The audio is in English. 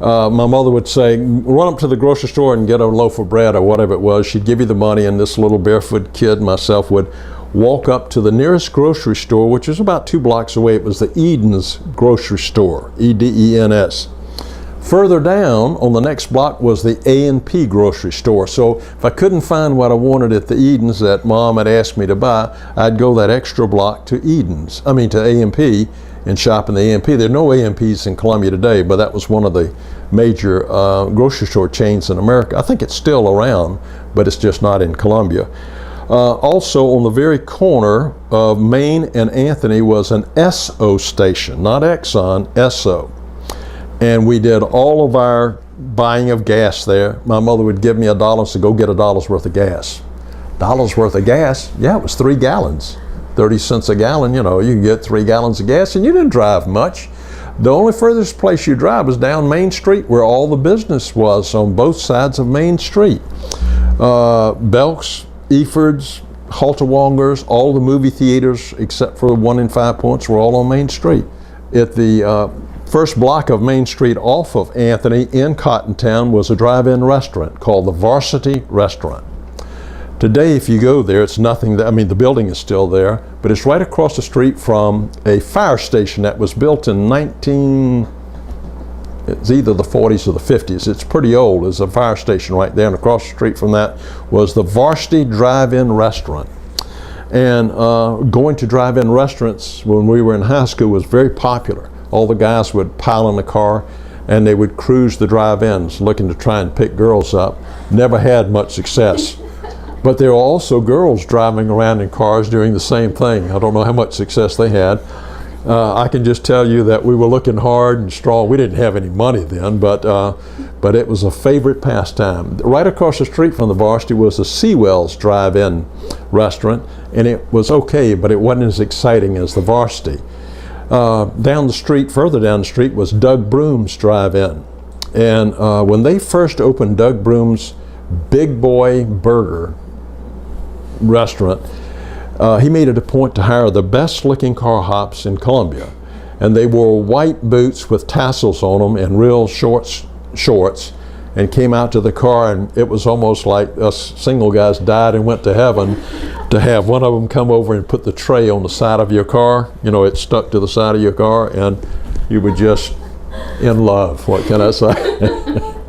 my mother would say, run up to the grocery store and get a loaf of bread or whatever it was. She'd give you the money, and this little barefoot kid, myself, would walk up to the nearest grocery store, which was about 2 blocks away. It was the Eden's grocery store, E-D-E-N-S. Further down on the next block was the A&P grocery store. So if I couldn't find what I wanted at the Eden's that Mom had asked me to buy, I'd go that extra block to to A&P and shop in the A&P. There are no A&Ps in Columbia today, but that was one of the major grocery store chains in America. I think it's still around, but it's just not in Columbia. Also on the very corner of Main and Anthony was an Esso station, not Exxon, Esso. And we did all of our buying of gas there. My mother would give me $1 to go get $1 worth of gas. $1 worth of gas? Yeah, it was 3 gallons. 30 cents a gallon, you could get 3 gallons of gas, and you didn't drive much. The only furthest place you drive was down Main Street, where all the business was on both sides of Main Street. Belk's, Eford's, Halterwangers, all the movie theaters except for the one in 5 Points were all on Main Street. At the first block of Main Street off of Anthony in Cottontown was a drive-in restaurant called the Varsity Restaurant. Today, if you go there, it's nothing, the building is still there, but it's right across the street from a fire station that was built in it's either the 40s or the 50s. It's pretty old. There's a fire station right there, and across the street from that was the Varsity Drive-In Restaurant. And going to drive-in restaurants when we were in high school was very popular. All the guys would pile in the car and they would cruise the drive-ins looking to try and pick girls up. Never had much success. But there were also girls driving around in cars doing the same thing. I don't know how much success they had. I can just tell you that we were looking hard and strong. We didn't have any money then, but it was a favorite pastime. Right across the street from the Varsity was the Seawell's Drive-In Restaurant, and it was okay, but it wasn't as exciting as the Varsity. Further down the street was Doug Broom's Drive-In. And when they first opened Doug Broom's Big Boy Burger restaurant, he made it a point to hire the best looking car hops in Columbia. And they wore white boots with tassels on them and real shorts, and came out to the car, and it was almost like us single guys died and went to heaven to have one of them come over and put the tray on the side of your car. It stuck to the side of your car, and you were just in love. What can I say?